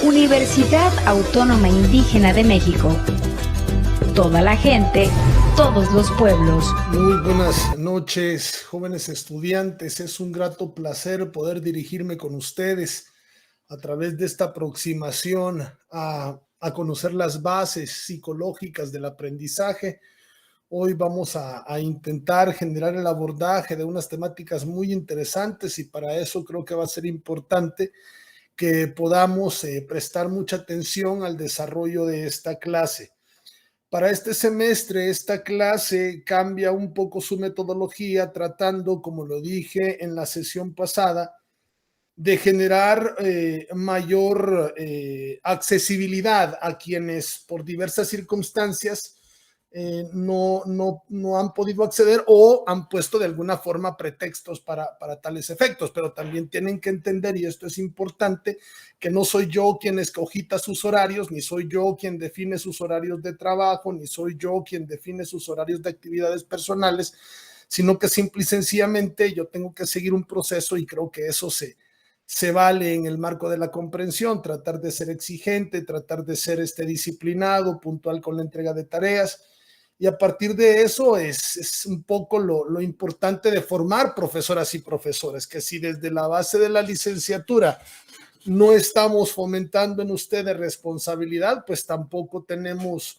Universidad Autónoma Indígena de México. Toda la gente, todos los pueblos. Muy buenas noches, jóvenes estudiantes. Es un grato placer poder dirigirme con ustedes a través de esta aproximación a conocer las bases psicológicas del aprendizaje. Hoy vamos a intentar generar el abordaje de unas temáticas muy interesantes y para eso creo que va a ser importante que podamos prestar mucha atención al desarrollo de esta clase. Para este semestre, esta clase cambia un poco su metodología, tratando, como lo dije en la sesión pasada, de generar mayor accesibilidad a quienes por diversas circunstancias no han podido acceder o han puesto de alguna forma pretextos para tales efectos, pero también tienen que entender, y esto es importante, que no soy yo quien escogita sus horarios, ni soy yo quien define sus horarios de trabajo, ni soy yo quien define sus horarios de actividades personales, sino que simple y sencillamente yo tengo que seguir un proceso y creo que eso se vale en el marco de la comprensión, tratar de ser exigente, tratar de ser disciplinado, puntual con la entrega de tareas. Y a partir de eso es un poco lo importante de formar profesoras y profesores, que si desde la base de la licenciatura no estamos fomentando en ustedes responsabilidad, pues tampoco tenemos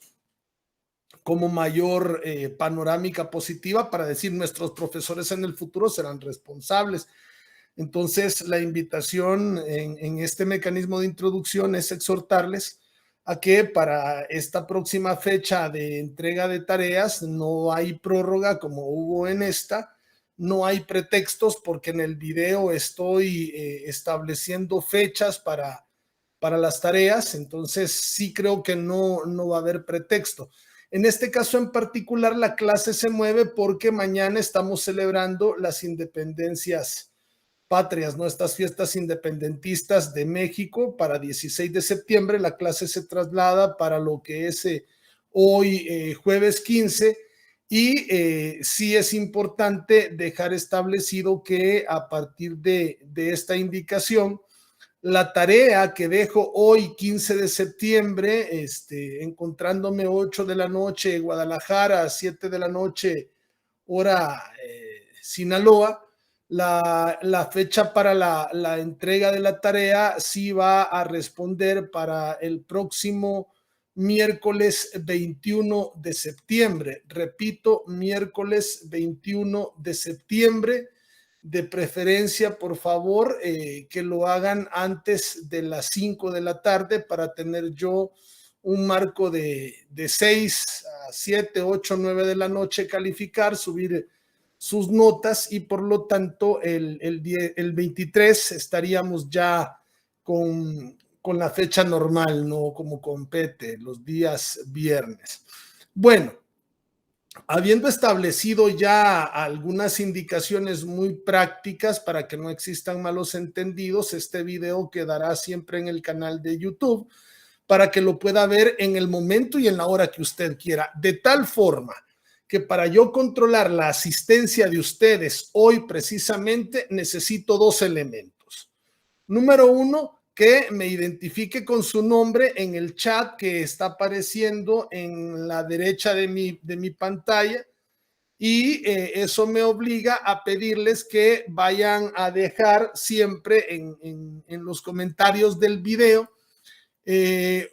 como mayor panorámica positiva para decir nuestros profesores en el futuro serán responsables. Entonces, la invitación en este mecanismo de introducción es exhortarles a que para esta próxima fecha de entrega de tareas no hay prórroga como hubo en esta, no hay pretextos porque en el video estoy estableciendo fechas para las tareas, entonces sí creo que no va a haber pretexto. En este caso en particular, la clase se mueve porque mañana estamos celebrando las independencias patrias, ¿no? Estas fiestas independentistas de México para 16 de septiembre, la clase se traslada para lo que es hoy jueves 15 y sí es importante dejar establecido que a partir de esta indicación, la tarea que dejo hoy 15 de septiembre, encontrándome 8 de la noche Guadalajara, 7 de la noche hora Sinaloa, la fecha para la entrega de la tarea sí va a responder para el próximo miércoles 21 de septiembre. Repito, miércoles 21 de septiembre. De preferencia, por favor, que lo hagan antes de las 5 de la tarde para tener yo un marco de 6 a 7, 8, 9 de la noche, calificar, subir sus notas y por lo tanto el 23 estaríamos ya con la fecha normal, no como compete, los días viernes. Bueno, habiendo establecido ya algunas indicaciones muy prácticas para que no existan malos entendidos, este video quedará siempre en el canal de YouTube para que lo pueda ver en el momento y en la hora que usted quiera, de tal forma que para yo controlar la asistencia de ustedes hoy precisamente necesito dos elementos. Número uno, que me identifique con su nombre en el chat que está apareciendo en la derecha de mi pantalla y eso me obliga a pedirles que vayan a dejar siempre en los comentarios del video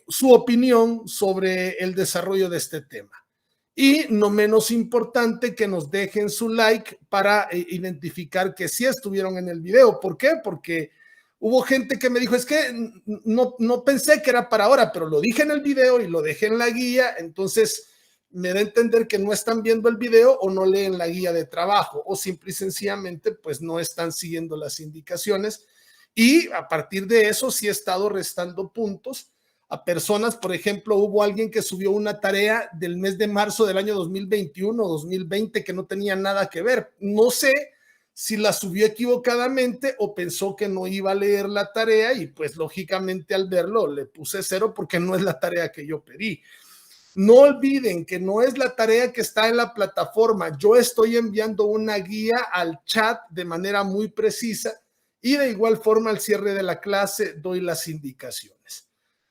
su opinión sobre el desarrollo de este tema. Y no menos importante, que nos dejen su like para identificar que sí estuvieron en el video. ¿Por qué? Porque hubo gente que me dijo, es que no pensé que era para ahora, pero lo dije en el video y lo dejé en la guía, entonces me da a entender que no están viendo el video o no leen la guía de trabajo o simple y sencillamente pues no están siguiendo las indicaciones y a partir de eso sí he estado restando puntos a personas. Por ejemplo, hubo alguien que subió una tarea del mes de marzo del año 2021 o 2020 que no tenía nada que ver. No sé si la subió equivocadamente o pensó que no iba a leer la tarea y pues lógicamente al verlo le puse 0 porque no es la tarea que yo pedí. No olviden que no es la tarea que está en la plataforma. Yo estoy enviando una guía al chat de manera muy precisa y de igual forma al cierre de la clase doy las indicaciones.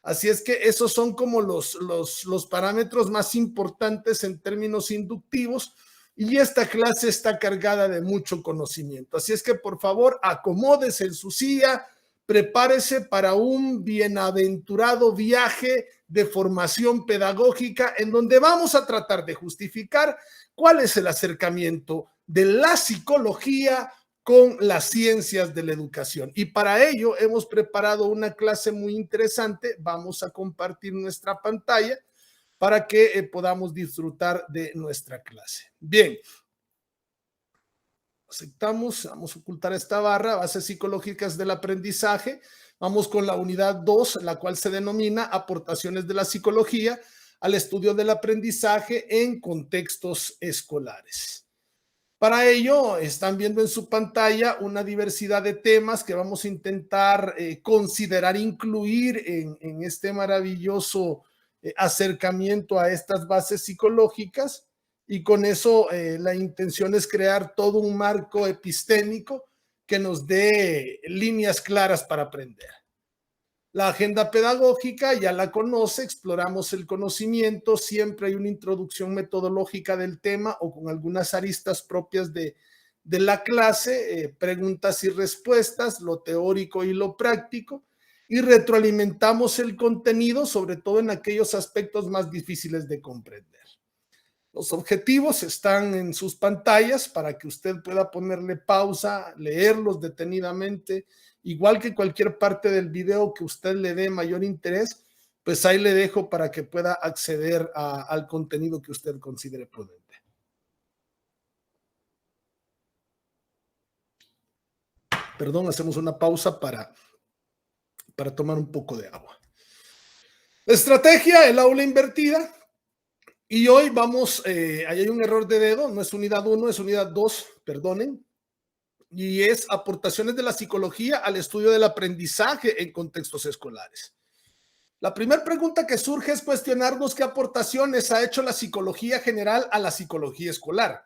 Así es que esos son como los parámetros más importantes en términos inductivos, y esta clase está cargada de mucho conocimiento. Así es que por favor acomódese en su silla, prepárese para un bienaventurado viaje de formación pedagógica en donde vamos a tratar de justificar cuál es el acercamiento de la psicología con las ciencias de la educación. Y para ello hemos preparado una clase muy interesante. Vamos a compartir nuestra pantalla para que podamos disfrutar de nuestra clase. Bien. Aceptamos, vamos a ocultar esta barra, bases psicológicas del aprendizaje. Vamos con la unidad 2, la cual se denomina aportaciones de la psicología al estudio del aprendizaje en contextos escolares. Para ello, están viendo en su pantalla una diversidad de temas que vamos a intentar considerar incluir en este maravilloso acercamiento a estas bases psicológicas, y con eso la intención es crear todo un marco epistémico que nos dé líneas claras para aprender. La agenda pedagógica ya la conoce, exploramos el conocimiento, siempre hay una introducción metodológica del tema o con algunas aristas propias de la clase, preguntas y respuestas, lo teórico y lo práctico, y retroalimentamos el contenido, sobre todo en aquellos aspectos más difíciles de comprender. Los objetivos están en sus pantallas para que usted pueda ponerle pausa, leerlos detenidamente, igual que cualquier parte del video que usted le dé mayor interés, pues ahí le dejo para que pueda acceder al contenido que usted considere prudente. Perdón, hacemos una pausa para tomar un poco de agua. Estrategia, el aula invertida. Y hoy vamos, ahí hay un error de dedo, no es unidad 1, es unidad 2, perdonen, y es aportaciones de la psicología al estudio del aprendizaje en contextos escolares. La primera pregunta que surge es cuestionarnos qué aportaciones ha hecho la psicología general a la psicología escolar.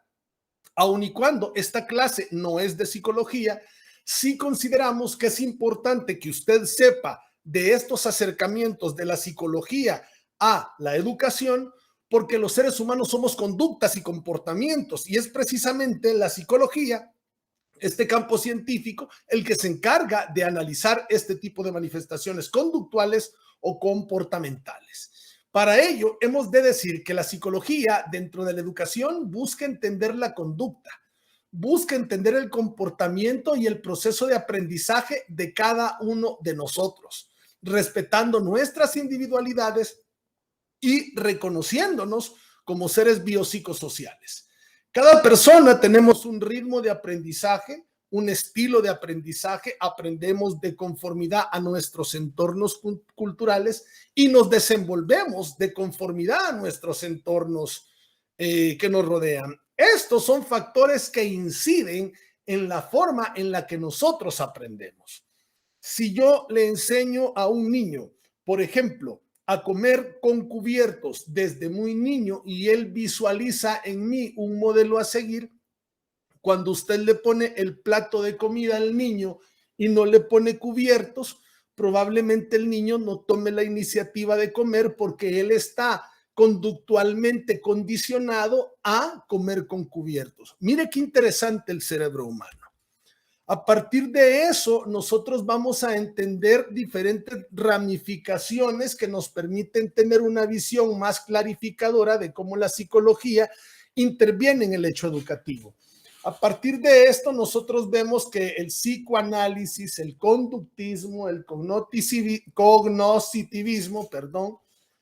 Aun y cuando esta clase no es de psicología, sí consideramos que es importante que usted sepa de estos acercamientos de la psicología a la educación, porque los seres humanos somos conductas y comportamientos, y es precisamente la psicología, este campo científico, el que se encarga de analizar este tipo de manifestaciones conductuales o comportamentales. Para ello, hemos de decir que la psicología dentro de la educación busca entender la conducta, busca entender el comportamiento y el proceso de aprendizaje de cada uno de nosotros, respetando nuestras individualidades y reconociéndonos como seres biopsicosociales. Cada persona tenemos un ritmo de aprendizaje, un estilo de aprendizaje, aprendemos de conformidad a nuestros entornos culturales y nos desenvolvemos de conformidad a nuestros entornos que nos rodean. Estos son factores que inciden en la forma en la que nosotros aprendemos. Si yo le enseño a un niño, por ejemplo, a comer con cubiertos desde muy niño y él visualiza en mí un modelo a seguir, cuando usted le pone el plato de comida al niño y no le pone cubiertos, probablemente el niño no tome la iniciativa de comer porque él está conductualmente condicionado a comer con cubiertos. Mire qué interesante el cerebro humano. A partir de eso, nosotros vamos a entender diferentes ramificaciones que nos permiten tener una visión más clarificadora de cómo la psicología interviene en el hecho educativo. A partir de esto, nosotros vemos que el psicoanálisis, el conductismo, el cognoscitivismo,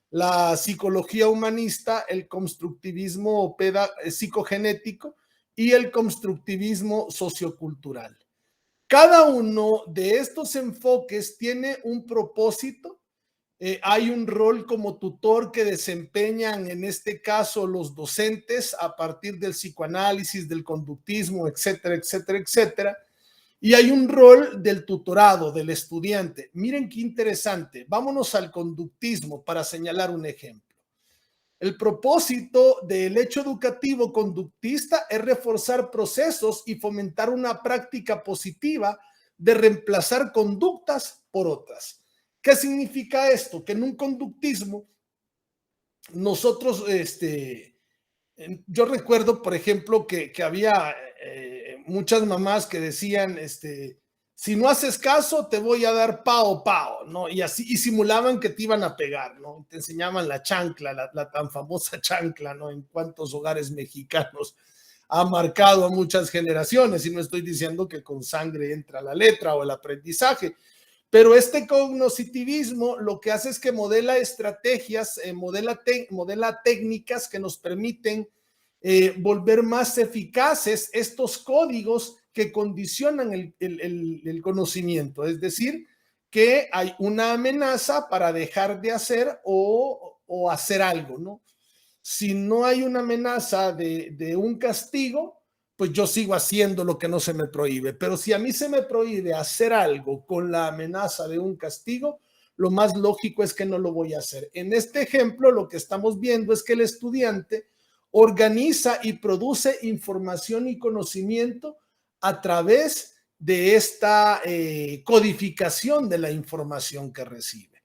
la psicología humanista, el constructivismo psicogenético y el constructivismo sociocultural. Cada uno de estos enfoques tiene un propósito. Hay un rol como tutor que desempeñan en este caso los docentes a partir del psicoanálisis, del conductismo, etcétera, etcétera, etcétera. Y hay un rol del tutorado, del estudiante. Miren qué interesante. Vámonos al conductismo para señalar un ejemplo. El propósito del hecho educativo conductista es reforzar procesos y fomentar una práctica positiva de reemplazar conductas por otras. ¿Qué significa esto? Que en un conductismo nosotros, yo recuerdo, por ejemplo, que había muchas mamás que decían, si no haces caso, te voy a dar pao, pao, ¿no? Y así, y simulaban que te iban a pegar, ¿no? Te enseñaban la chancla, la tan famosa chancla, ¿no? En cuántos hogares mexicanos ha marcado a muchas generaciones, y no estoy diciendo que con sangre entra la letra o el aprendizaje, pero este cognitivismo lo que hace es que modela estrategias, modela técnicas que nos permiten volver más eficaces estos códigos que condicionan el conocimiento. Es decir, que hay una amenaza para dejar de hacer o hacer algo, ¿no? Si no hay una amenaza de un castigo, pues yo sigo haciendo lo que no se me prohíbe. Pero si a mí se me prohíbe hacer algo con la amenaza de un castigo, lo más lógico es que no lo voy a hacer. En este ejemplo, lo que estamos viendo es que el estudiante organiza y produce información y conocimiento a través de esta codificación de la información que recibe.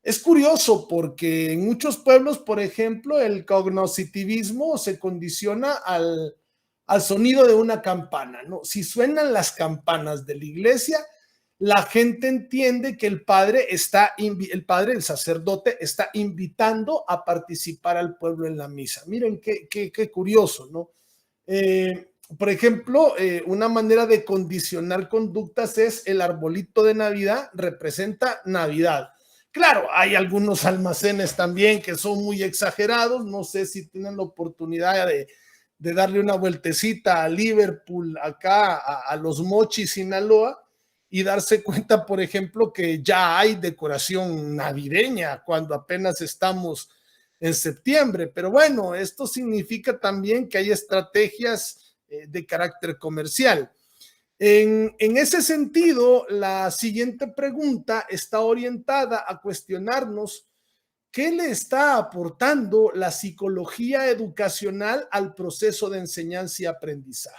Es curioso porque en muchos pueblos, por ejemplo, el cognitivismo se condiciona al sonido de una campana, ¿no? Si suenan las campanas de la iglesia, la gente entiende que el padre, el sacerdote, está invitando a participar al pueblo en la misa. Miren qué curioso, ¿no? Por ejemplo, una manera de condicionar conductas es el arbolito de Navidad representa Navidad. Claro, hay algunos almacenes también que son muy exagerados. No sé si tienen la oportunidad de darle una vueltecita a Liverpool, acá a Los Mochis, Sinaloa, y darse cuenta, por ejemplo, que ya hay decoración navideña cuando apenas estamos en septiembre. Pero bueno, esto significa también que hay estrategias de carácter comercial. En ese sentido, la siguiente pregunta está orientada a cuestionarnos qué le está aportando la psicología educacional al proceso de enseñanza y aprendizaje.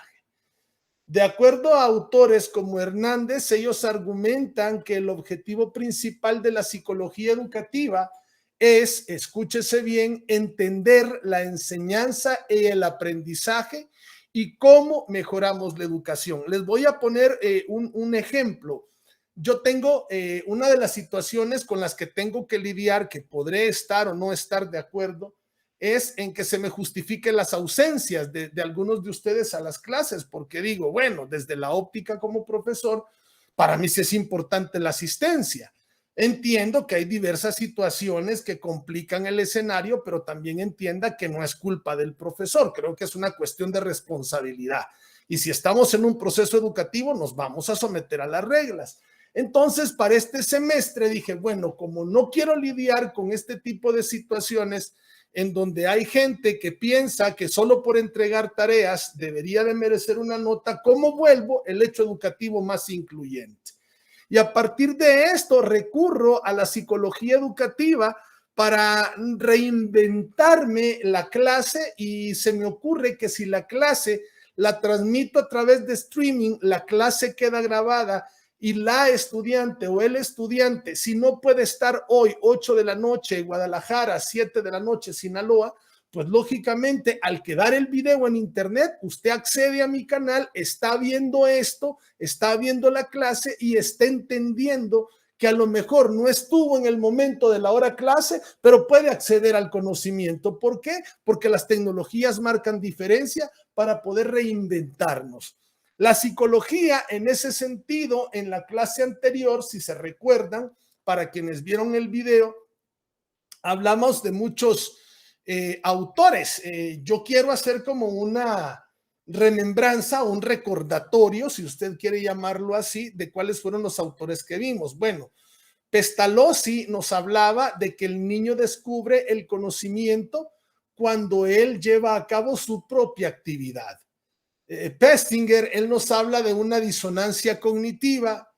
De acuerdo a autores como Hernández, ellos argumentan que el objetivo principal de la psicología educativa es, escúchese bien, entender la enseñanza y el aprendizaje y cómo mejoramos la educación. Les voy a poner un ejemplo. Yo tengo una de las situaciones con las que tengo que lidiar, que podré estar o no estar de acuerdo, es en que se me justifiquen las ausencias de algunos de ustedes a las clases, porque digo, bueno, desde la óptica como profesor, para mí sí es importante la asistencia. Entiendo que hay diversas situaciones que complican el escenario, pero también entienda que no es culpa del profesor. Creo que es una cuestión de responsabilidad. Y si estamos en un proceso educativo, nos vamos a someter a las reglas. Entonces, para este semestre dije, bueno, como no quiero lidiar con este tipo de situaciones en donde hay gente que piensa que solo por entregar tareas debería de merecer una nota, ¿cómo vuelvo el hecho educativo más incluyente? Y a partir de esto recurro a la psicología educativa para reinventarme la clase, y se me ocurre que si la clase la transmito a través de streaming, la clase queda grabada y la estudiante o el estudiante, si no puede estar hoy 8 de la noche en Guadalajara, 7 de la noche Sinaloa, pues lógicamente al quedar el video en internet, usted accede a mi canal, está viendo esto, está viendo la clase y está entendiendo que a lo mejor no estuvo en el momento de la hora clase, pero puede acceder al conocimiento. ¿Por qué? Porque las tecnologías marcan diferencia para poder reinventarnos. La psicología, en ese sentido, en la clase anterior, si se recuerdan, para quienes vieron el video, hablamos de muchos autores. Yo quiero hacer como una remembranza, un recordatorio, si usted quiere llamarlo así, de cuáles fueron los autores que vimos. Bueno, Pestalozzi nos hablaba de que el niño descubre el conocimiento cuando él lleva a cabo su propia actividad. Pestinger, él nos habla de una disonancia cognitiva.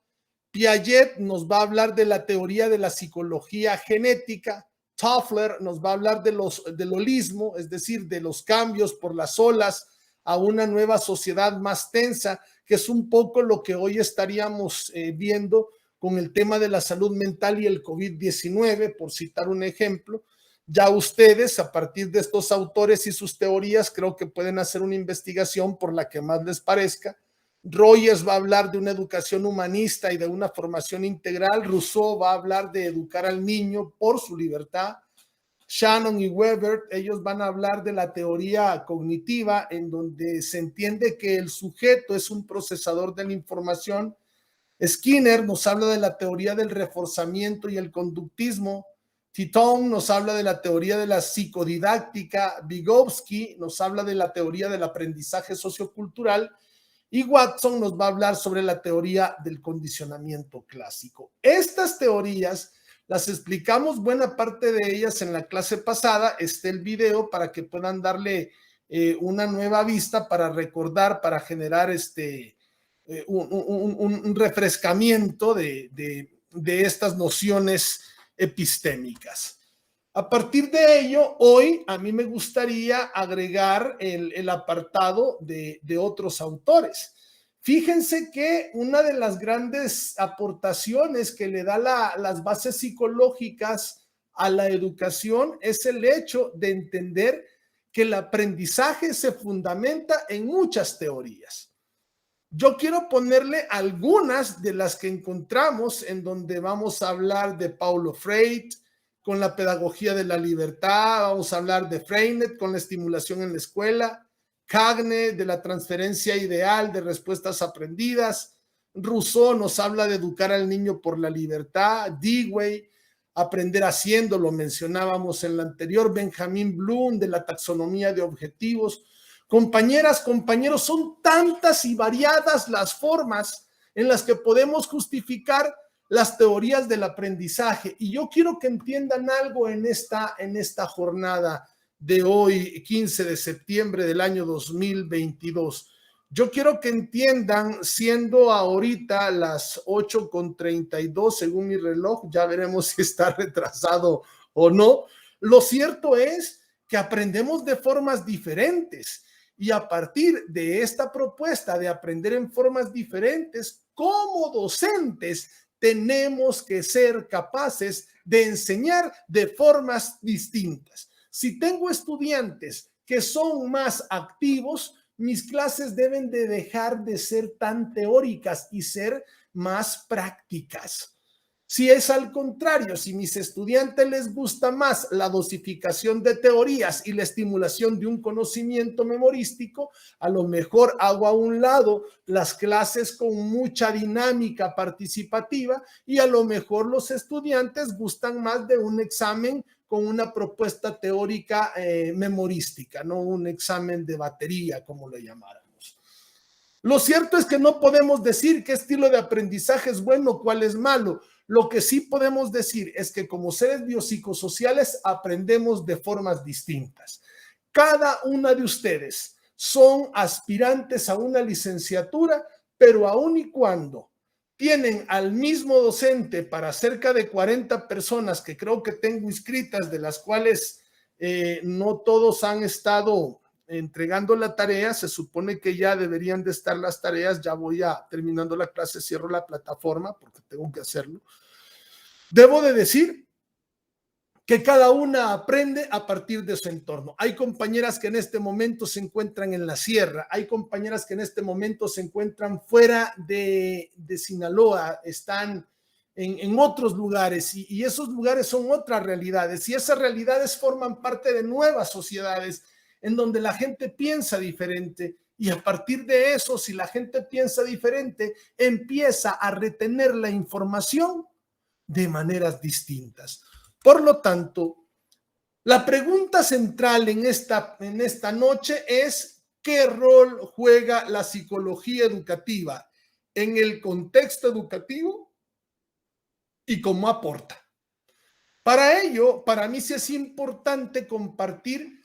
Piaget nos va a hablar de la teoría de la psicología genética. Toffler nos va a hablar del holismo, es decir, de los cambios por las olas a una nueva sociedad más tensa, que es un poco lo que hoy estaríamos viendo con el tema de la salud mental y el COVID-19, por citar un ejemplo. Ya ustedes, a partir de estos autores y sus teorías, creo que pueden hacer una investigación por la que más les parezca. Rogers va a hablar de una educación humanista y de una formación integral. Rousseau va a hablar de educar al niño por su libertad. Shannon y Weber, ellos van a hablar de la teoría cognitiva, en donde se entiende que el sujeto es un procesador de la información. Skinner nos habla de la teoría del reforzamiento y el conductismo. Titón nos habla de la teoría de la psicodidáctica. Vygotsky nos habla de la teoría del aprendizaje sociocultural. Y Watson nos va a hablar sobre la teoría del condicionamiento clásico. Estas teorías las explicamos buena parte de ellas en la clase pasada. Está el video para que puedan darle una nueva vista para recordar, para generar un refrescamiento de estas nociones epistémicas. A partir de ello, hoy a mí me gustaría agregar el apartado de otros autores. Fíjense que una de las grandes aportaciones que le da las bases psicológicas a la educación es el hecho de entender que el aprendizaje se fundamenta en muchas teorías. Yo quiero ponerle algunas de las que encontramos en donde vamos a hablar de Paulo Freire con la pedagogía de la libertad, vamos a hablar de Freinet con la estimulación en la escuela, Cagne de la transferencia ideal de respuestas aprendidas, Rousseau nos habla de educar al niño por la libertad, Dewey, aprender haciendo, lo mencionábamos en la anterior, Benjamin Bloom de la taxonomía de objetivos. Compañeras, compañeros, son tantas y variadas las formas en las que podemos justificar las teorías del aprendizaje. Y yo quiero que entiendan algo en esta jornada de hoy, 15 de septiembre del año 2022. Yo quiero que entiendan, siendo ahorita las 8:32 según mi reloj, ya veremos si está retrasado o no, lo cierto es que aprendemos de formas diferentes. Y a partir de esta propuesta de aprender en formas diferentes, como docentes tenemos que ser capaces de enseñar de formas distintas. Si tengo estudiantes que son más activos, mis clases deben de dejar de ser tan teóricas y ser más prácticas. Si es al contrario, si a mis estudiantes les gusta más la dosificación de teorías y la estimulación de un conocimiento memorístico, a lo mejor hago a un lado las clases con mucha dinámica participativa y a lo mejor los estudiantes gustan más de un examen con una propuesta teórica memorística, no un examen de batería, como le llamáramos. Lo cierto es que no podemos decir qué estilo de aprendizaje es bueno, cuál es malo. Lo que sí podemos decir es que como seres biopsicosociales aprendemos de formas distintas. Cada una de ustedes son aspirantes a una licenciatura, pero aun y cuando tienen al mismo docente para cerca de 40 personas que creo que tengo inscritas, de las cuales no todos han estado entregando la tarea, se supone que ya deberían de estar las tareas, ya voy terminando la clase, cierro la plataforma porque tengo que hacerlo. Debo de decir que cada una aprende a partir de su entorno. Hay compañeras que en este momento se encuentran en la sierra, hay compañeras que en este momento se encuentran fuera de Sinaloa, están en otros lugares y esos lugares son otras realidades y esas realidades forman parte de nuevas sociedades en donde la gente piensa diferente y a partir de eso, si la gente piensa diferente, empieza a retener la información de maneras distintas. Por lo tanto, la pregunta central en esta noche es: ¿qué rol juega la psicología educativa en el contexto educativo y cómo aporta? Para ello, para mí sí es importante compartir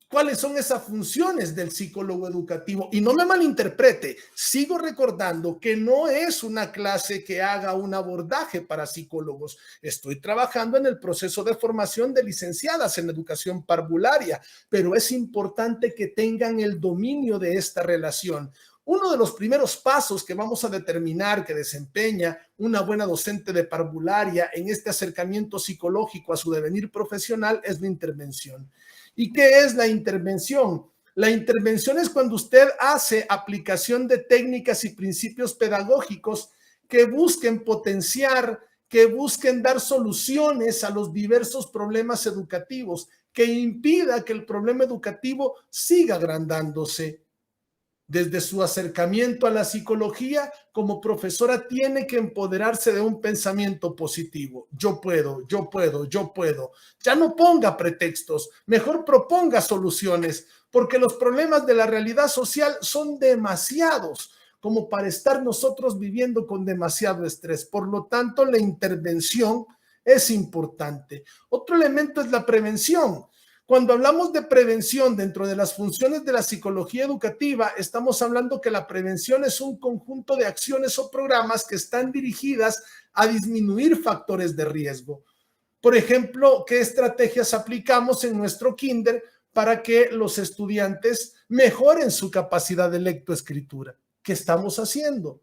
cuáles son esas funciones del psicólogo educativo. Y no me malinterprete, sigo recordando que no es una clase que haga un abordaje para psicólogos. Estoy trabajando en el proceso de formación de licenciadas en educación parvularia, pero es importante que tengan el dominio de esta relación. Uno de los primeros pasos que vamos a determinar que desempeña una buena docente de parvularia en este acercamiento psicológico a su devenir profesional es la intervención. ¿Y qué es la intervención? La intervención es cuando usted hace aplicación de técnicas y principios pedagógicos que busquen potenciar, que busquen dar soluciones a los diversos problemas educativos, que impida que el problema educativo siga agrandándose. Desde su acercamiento a la psicología, como profesora tiene que empoderarse de un pensamiento positivo. Yo puedo, yo puedo, yo puedo. Ya no ponga pretextos, mejor proponga soluciones, porque los problemas de la realidad social son demasiados como para estar nosotros viviendo con demasiado estrés. Por lo tanto, la intervención es importante. Otro elemento es la prevención. Cuando hablamos de prevención dentro de las funciones de la psicología educativa, estamos hablando que la prevención es un conjunto de acciones o programas que están dirigidas a disminuir factores de riesgo. Por ejemplo, ¿qué estrategias aplicamos en nuestro kinder para que los estudiantes mejoren su capacidad de lectoescritura? ¿Qué estamos haciendo?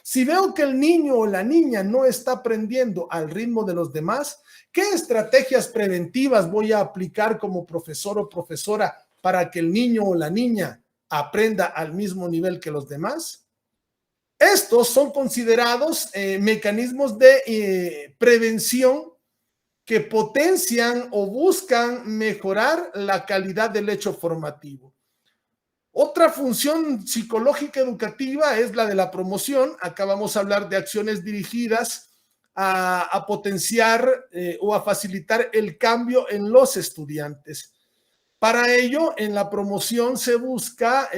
Si veo que el niño o la niña no está aprendiendo al ritmo de los demás, ¿qué estrategias preventivas voy a aplicar como profesor o profesora para que el niño o la niña aprenda al mismo nivel que los demás? Estos son considerados mecanismos de prevención que potencian o buscan mejorar la calidad del hecho formativo. Otra función psicológica educativa es la de la promoción. Acá vamos a hablar de acciones dirigidas a potenciar o a facilitar el cambio en los estudiantes. Para ello, en la promoción se busca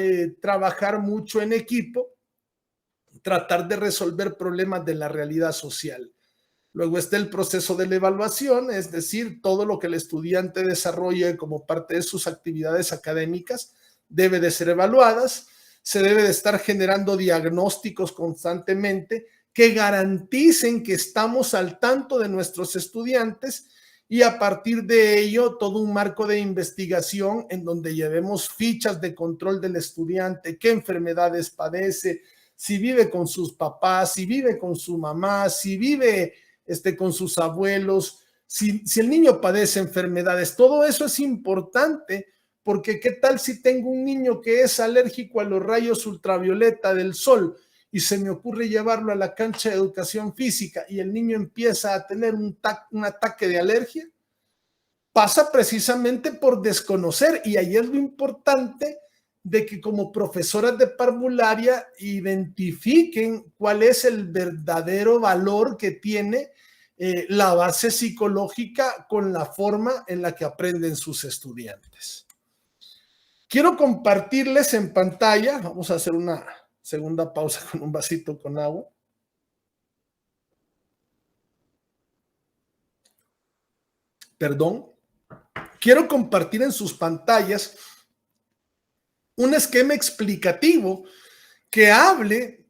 trabajar mucho en equipo, tratar de resolver problemas de la realidad social. Luego está el proceso de la evaluación, es decir, todo lo que el estudiante desarrolle como parte de sus actividades académicas debe de ser evaluadas, se debe de estar generando diagnósticos constantemente que garanticen que estamos al tanto de nuestros estudiantes y a partir de ello todo un marco de investigación en donde llevemos fichas de control del estudiante, qué enfermedades padece, si vive con sus papás, si vive con su mamá, si vive con sus abuelos, si el niño padece enfermedades. Todo eso es importante porque ¿qué tal si tengo un niño que es alérgico a los rayos ultravioleta del sol y se me ocurre llevarlo a la cancha de educación física y el niño empieza a tener un ataque de alergia? Pasa precisamente por desconocer, y ahí es lo importante de que como profesoras de parvularia identifiquen cuál es el verdadero valor que tiene la base psicológica con la forma en la que aprenden sus estudiantes. Quiero compartirles en pantalla, vamos a hacer una segunda pausa con un vasito con agua. Perdón. Quiero compartir en sus pantallas un esquema explicativo que hable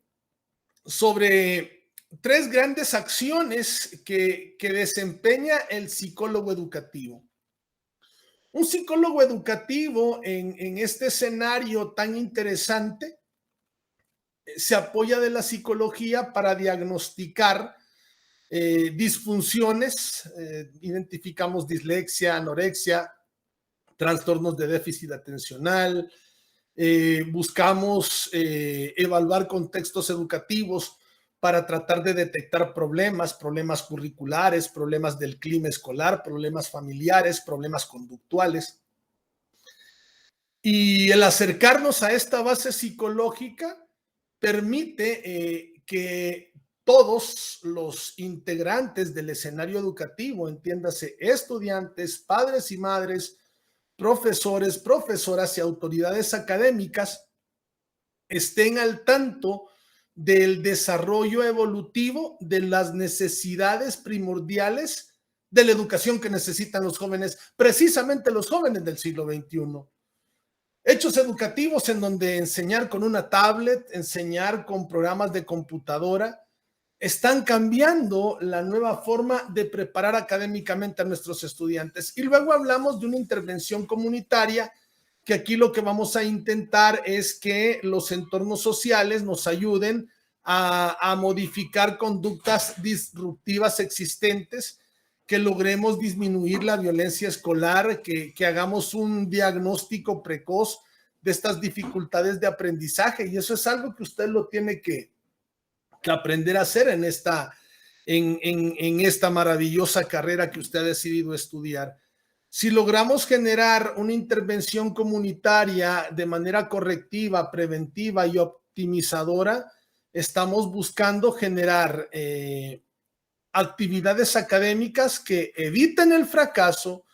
sobre 3 grandes acciones que desempeña el psicólogo educativo. Un psicólogo educativo en este escenario tan interesante se apoya de la psicología para diagnosticar disfunciones, identificamos dislexia, anorexia, trastornos de déficit atencional, buscamos evaluar contextos educativos para tratar de detectar problemas curriculares, problemas del clima escolar, problemas familiares, problemas conductuales. Y el acercarnos a esta base psicológica permite que todos los integrantes del escenario educativo, entiéndase, estudiantes, padres y madres, profesores, profesoras y autoridades académicas, estén al tanto del desarrollo evolutivo de las necesidades primordiales de la educación que necesitan los jóvenes, precisamente los jóvenes del siglo XXI. Hechos educativos en donde enseñar con una tablet, enseñar con programas de computadora, están cambiando la nueva forma de preparar académicamente a nuestros estudiantes. Y luego hablamos de una intervención comunitaria que aquí lo que vamos a intentar es que los entornos sociales nos ayuden a modificar conductas disruptivas existentes, que logremos disminuir la violencia escolar, que hagamos un diagnóstico precoz de estas dificultades de aprendizaje, y eso es algo que usted lo tiene que aprender a hacer en esta maravillosa carrera que usted ha decidido estudiar. Si logramos generar una intervención comunitaria de manera correctiva, preventiva y optimizadora, estamos buscando generar actividades académicas que eviten el fracaso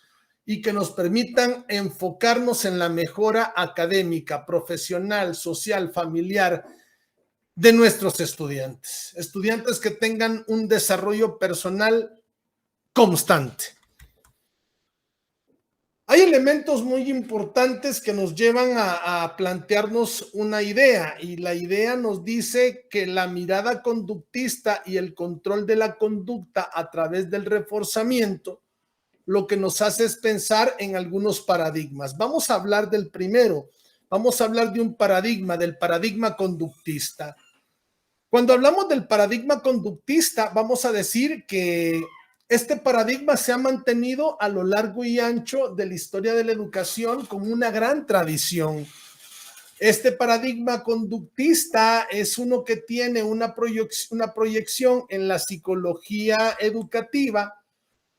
y que nos permitan enfocarnos en la mejora académica, profesional, social, familiar de nuestros estudiantes. Estudiantes que tengan un desarrollo personal constante. Hay elementos muy importantes que nos llevan a plantearnos una idea, y la idea nos dice que la mirada conductista y el control de la conducta a través del reforzamiento lo que nos hace es pensar en algunos paradigmas. Vamos a hablar del primero. Vamos a hablar de un paradigma, del paradigma conductista. Cuando hablamos del paradigma conductista, vamos a decir que este paradigma se ha mantenido a lo largo y ancho de la historia de la educación como una gran tradición. Este paradigma conductista es uno que tiene una proyección en la psicología educativa,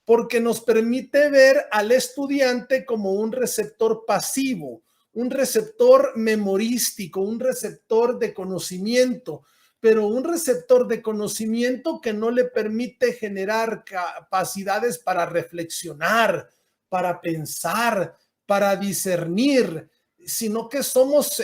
porque nos permite ver al estudiante como un receptor pasivo, un receptor memorístico, un receptor de conocimiento, pero un receptor de conocimiento que no le permite generar capacidades para reflexionar, para pensar, para discernir, sino que somos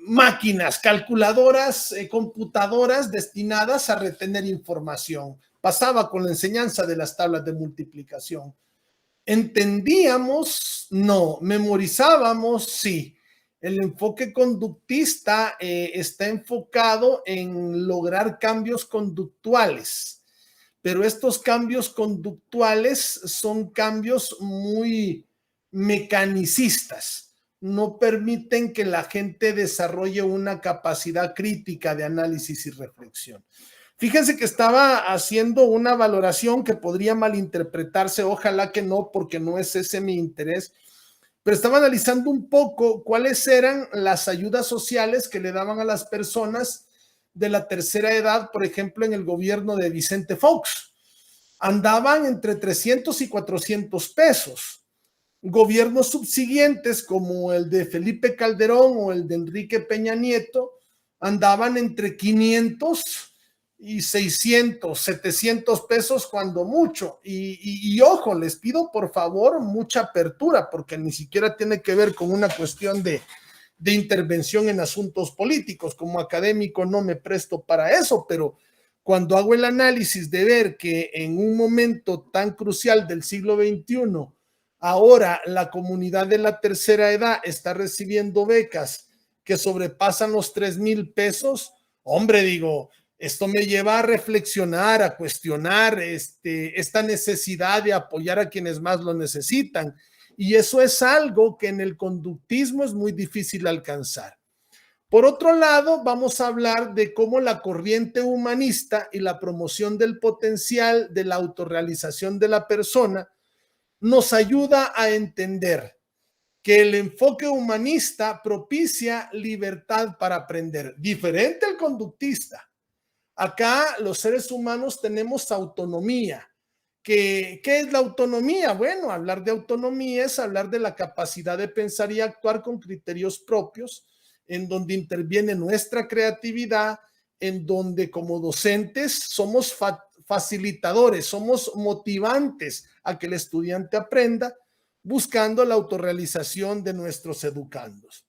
máquinas, calculadoras, computadoras destinadas a retener información. Pasaba con la enseñanza de las tablas de multiplicación. ¿Entendíamos? No. ¿Memorizábamos? Sí. El enfoque conductista está enfocado en lograr cambios conductuales, pero estos cambios conductuales son cambios muy mecanicistas. No permiten que la gente desarrolle una capacidad crítica de análisis y reflexión. Fíjense que estaba haciendo una valoración que podría malinterpretarse, ojalá que no, porque no es ese mi interés, pero estaba analizando un poco cuáles eran las ayudas sociales que le daban a las personas de la tercera edad, por ejemplo, en el gobierno de Vicente Fox. Andaban entre 300 y 400 pesos. Gobiernos subsiguientes como el de Felipe Calderón o el de Enrique Peña Nieto andaban entre 500 y 600, 700 pesos cuando mucho. Y ojo, les pido por favor mucha apertura, porque ni siquiera tiene que ver con una cuestión de intervención en asuntos políticos. Como académico no me presto para eso, pero cuando hago el análisis de ver que en un momento tan crucial del siglo XXI, ahora la comunidad de la tercera edad está recibiendo becas que sobrepasan los 3,000 pesos, hombre, digo, esto me lleva a reflexionar, a cuestionar esta necesidad de apoyar a quienes más lo necesitan. Y eso es algo que en el conductismo es muy difícil alcanzar. Por otro lado, vamos a hablar de cómo la corriente humanista y la promoción del potencial de la autorrealización de la persona nos ayuda a entender que el enfoque humanista propicia libertad para aprender, diferente al conductista. Acá los seres humanos tenemos autonomía. ¿Qué es la autonomía? Bueno, hablar de autonomía es hablar de la capacidad de pensar y actuar con criterios propios, en donde interviene nuestra creatividad, en donde como docentes somos facilitadores, somos motivantes a que el estudiante aprenda, buscando la autorrealización de nuestros educandos.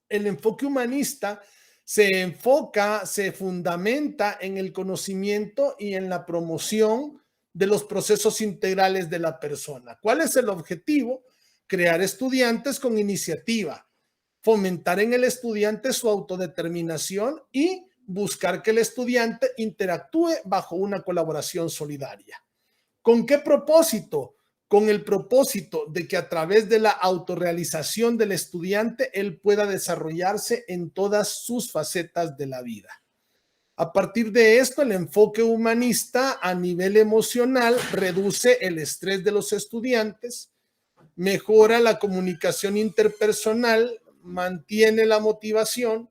El enfoque humanista se fundamenta en el conocimiento y en la promoción de los procesos integrales de la persona. ¿Cuál es el objetivo? Crear estudiantes con iniciativa, fomentar en el estudiante su autodeterminación y buscar que el estudiante interactúe bajo una colaboración solidaria. ¿Con qué propósito? con el propósito de que a través de la autorrealización del estudiante, él pueda desarrollarse en todas sus facetas de la vida. A partir de esto, el enfoque humanista a nivel emocional reduce el estrés de los estudiantes, mejora la comunicación interpersonal, mantiene la motivación,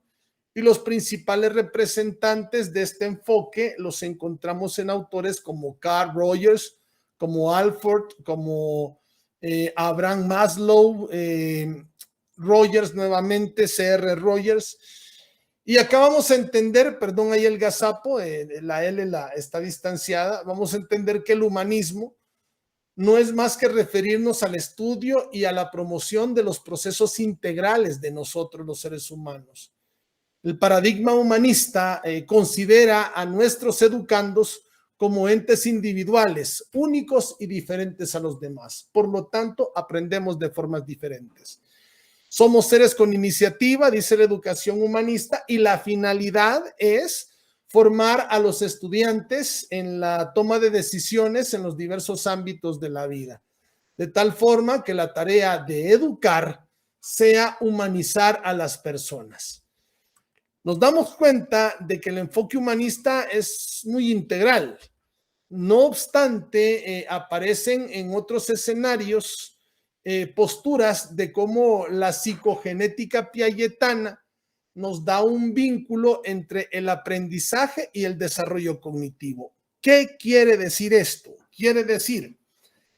y los principales representantes de este enfoque los encontramos en autores como Carl Rogers, como Alford, como Abraham Maslow, Rogers nuevamente, C.R. Rogers. Y acá vamos a entender, perdón, ahí el gazapo, la L está distanciada, vamos a entender que el humanismo no es más que referirnos al estudio y a la promoción de los procesos integrales de nosotros los seres humanos. El paradigma humanista considera a nuestros educandos como entes individuales, únicos y diferentes a los demás. Por lo tanto, aprendemos de formas diferentes. Somos seres con iniciativa, dice la educación humanista, y la finalidad es formar a los estudiantes en la toma de decisiones en los diversos ámbitos de la vida, de tal forma que la tarea de educar sea humanizar a las personas. Nos damos cuenta de que el enfoque humanista es muy integral. No obstante, aparecen en otros escenarios posturas de cómo la psicogenética piagetana nos da un vínculo entre el aprendizaje y el desarrollo cognitivo. ¿Qué quiere decir esto? Quiere decir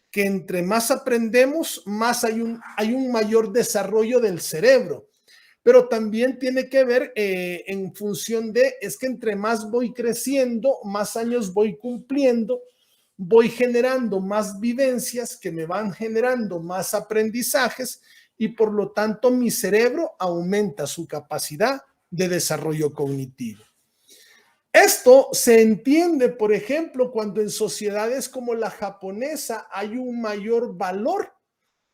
que entre más aprendemos, más hay un mayor desarrollo del cerebro. Pero también tiene que ver en función de, es que entre más voy creciendo, más años voy cumpliendo, voy generando más vivencias que me van generando más aprendizajes y por lo tanto mi cerebro aumenta su capacidad de desarrollo cognitivo. Esto se entiende, por ejemplo, cuando en sociedades como la japonesa hay un mayor valor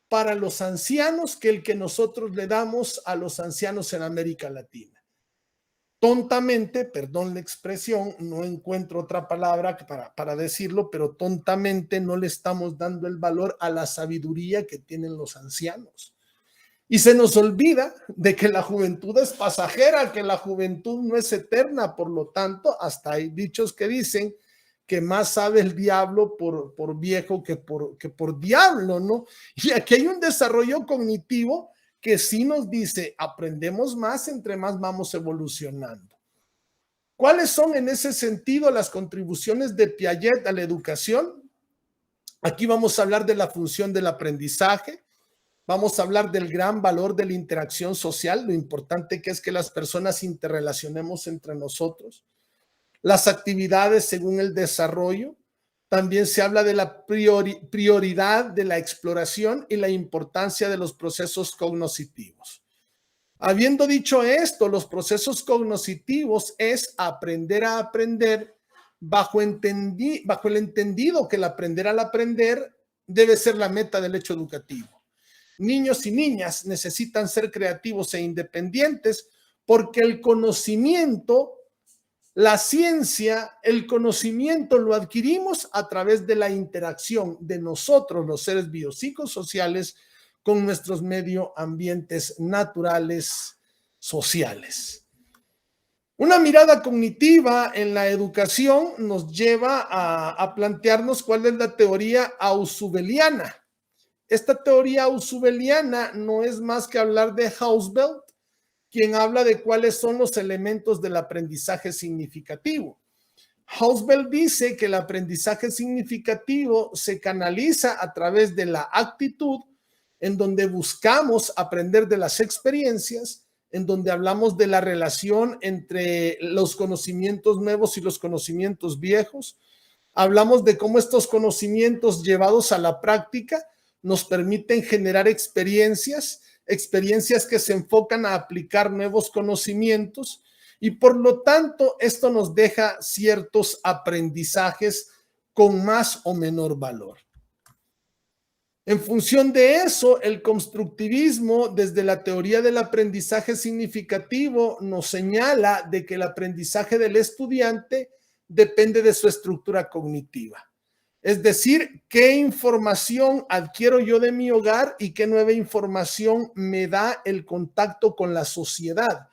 para los ancianos que el que nosotros le damos a los ancianos en América Latina. Tontamente, perdón la expresión, no encuentro otra palabra para decirlo, pero tontamente no le estamos dando el valor a la sabiduría que tienen los ancianos. Y se nos olvida de que la juventud es pasajera, que la juventud no es eterna, por lo tanto, hasta hay dichos que dicen que más sabe el diablo por viejo que por diablo, ¿no? Y aquí hay un desarrollo cognitivo que sí nos dice, aprendemos más entre más vamos evolucionando. ¿Cuáles son en ese sentido las contribuciones de Piaget a la educación? Aquí vamos a hablar de la función del aprendizaje, vamos a hablar del gran valor de la interacción social, lo importante que es que las personas interrelacionemos entre nosotros, las actividades según el desarrollo. También se habla de la prioridad de la exploración y la importancia de los procesos cognitivos. Habiendo dicho esto, los procesos cognitivos es aprender a aprender bajo el entendido que el aprender al aprender debe ser la meta del hecho educativo. Niños y niñas necesitan ser creativos e independientes porque el conocimiento, la ciencia, el conocimiento lo adquirimos a través de la interacción de nosotros, los seres biopsicosociales, con nuestros medioambientes naturales sociales. Una mirada cognitiva en la educación nos lleva a plantearnos cuál es la teoría ausubeliana. Esta teoría ausubeliana no es más que hablar de Hausfeld, quien habla de cuáles son los elementos del aprendizaje significativo. Hausfeld dice que el aprendizaje significativo se canaliza a través de la actitud, en donde buscamos aprender de las experiencias, en donde hablamos de la relación entre los conocimientos nuevos y los conocimientos viejos. Hablamos de cómo estos conocimientos llevados a la práctica nos permiten generar experiencias que se enfocan a aplicar nuevos conocimientos y por lo tanto esto nos deja ciertos aprendizajes con más o menor valor. En función de eso, el constructivismo desde la teoría del aprendizaje significativo nos señala de que el aprendizaje del estudiante depende de su estructura cognitiva. Es decir, qué información adquiero yo de mi hogar y qué nueva información me da el contacto con la sociedad.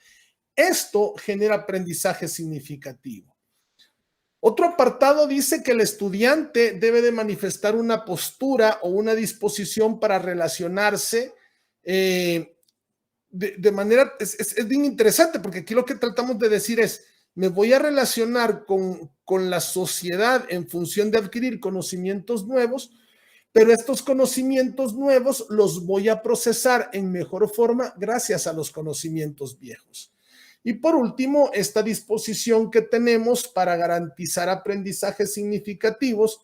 Esto genera aprendizaje significativo. Otro apartado dice que el estudiante debe de manifestar una postura o una disposición para relacionarse de manera, es bien interesante, porque aquí lo que tratamos de decir es, me voy a relacionar con la sociedad en función de adquirir conocimientos nuevos, pero estos conocimientos nuevos los voy a procesar en mejor forma gracias a los conocimientos viejos. Y por último, esta disposición que tenemos para garantizar aprendizajes significativos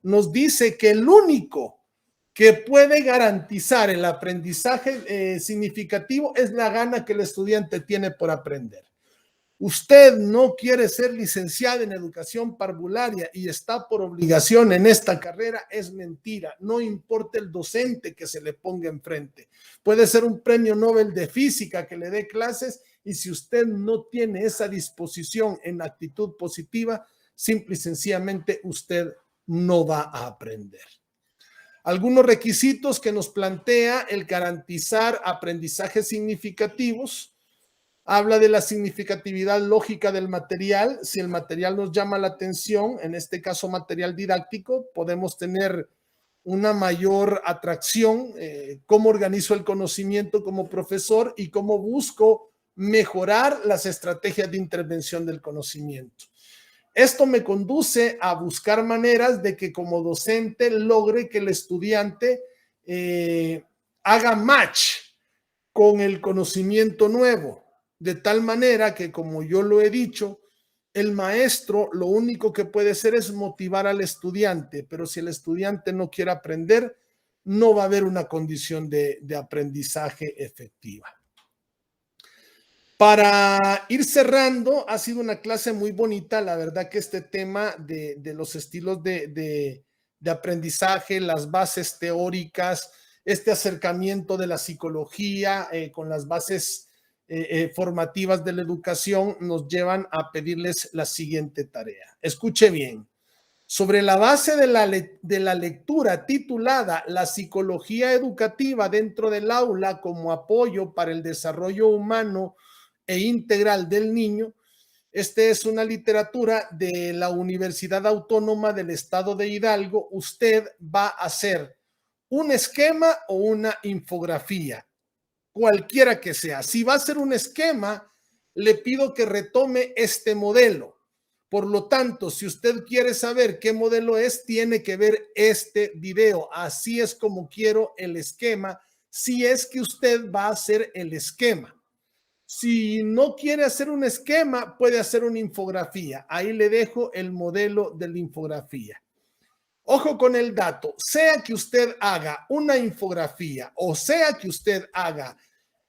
nos dice que el único que puede garantizar el aprendizaje significativo es la gana que el estudiante tiene por aprender. Usted no quiere ser licenciado en educación parvularia y está por obligación en esta carrera, es mentira. No importa el docente que se le ponga enfrente. Puede ser un premio Nobel de física que le dé clases, y si usted no tiene esa disposición en actitud positiva, simple y sencillamente usted no va a aprender. Algunos requisitos que nos plantea el garantizar aprendizajes significativos. Habla de la significatividad lógica del material. Si el material nos llama la atención, en este caso material didáctico, podemos tener una mayor atracción. Cómo organizo el conocimiento como profesor y cómo busco mejorar las estrategias de intervención del conocimiento. Esto me conduce a buscar maneras de que como docente logre que el estudiante haga match con el conocimiento nuevo, de tal manera que, como yo lo he dicho, el maestro lo único que puede hacer es motivar al estudiante, pero si el estudiante no quiere aprender, no va a haber una condición de aprendizaje efectiva. Para ir cerrando, ha sido una clase muy bonita. La verdad que este tema de los estilos de aprendizaje, las bases teóricas, este acercamiento de la psicología con las bases formativas de la educación nos llevan a pedirles la siguiente tarea. Escuche bien. Sobre la base de la lectura titulada La psicología educativa dentro del aula como apoyo para el desarrollo humano e integral del niño, esta es una literatura de la Universidad Autónoma del Estado de Hidalgo. Usted va a hacer un esquema o una infografía, cualquiera que sea. Si va a ser un esquema, le pido que retome este modelo. Por lo tanto, si usted quiere saber qué modelo es, tiene que ver este video. Así es como quiero el esquema, si es que usted va a hacer el esquema. Si no quiere hacer un esquema, puede hacer una infografía. Ahí le dejo el modelo de la infografía. Ojo con el dato, sea que usted haga una infografía o sea que usted haga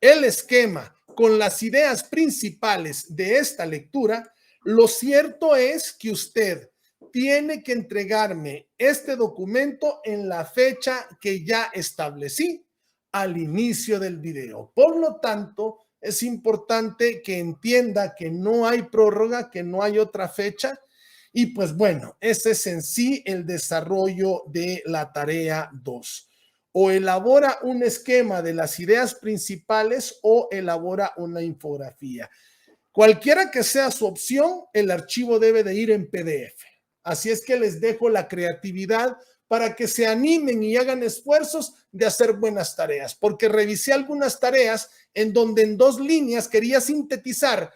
el esquema con las ideas principales de esta lectura, lo cierto es que usted tiene que entregarme este documento en la fecha que ya establecí al inicio del video. Por lo tanto, es importante que entienda que no hay prórroga, que no hay otra fecha. Y pues bueno, ese es en sí el desarrollo de la tarea 2. O elabora un esquema de las ideas principales o elabora una infografía. Cualquiera que sea su opción, el archivo debe de ir en PDF. Así es que les dejo la creatividad para que se animen y hagan esfuerzos de hacer buenas tareas, porque revisé algunas tareas en donde en 2 líneas quería sintetizar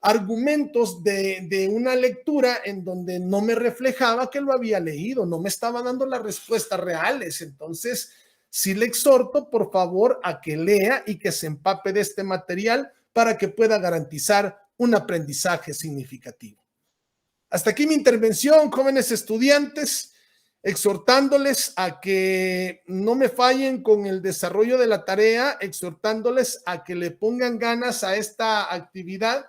argumentos de una lectura en donde no me reflejaba que lo había leído, no me estaba dando las respuestas reales. Entonces, sí le exhorto, por favor, a que lea y que se empape de este material para que pueda garantizar un aprendizaje significativo. Hasta aquí mi intervención, jóvenes estudiantes, exhortándoles a que no me fallen con el desarrollo de la tarea, exhortándoles a que le pongan ganas a esta actividad.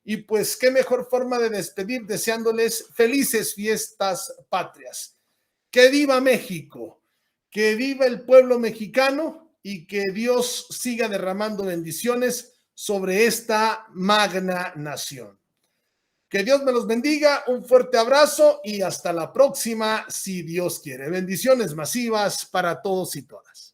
Y pues qué mejor forma de despedir deseándoles felices fiestas patrias. Que viva México, que viva el pueblo mexicano y que Dios siga derramando bendiciones sobre esta magna nación. Que Dios me los bendiga, un fuerte abrazo y hasta la próxima, si Dios quiere. Bendiciones masivas para todos y todas.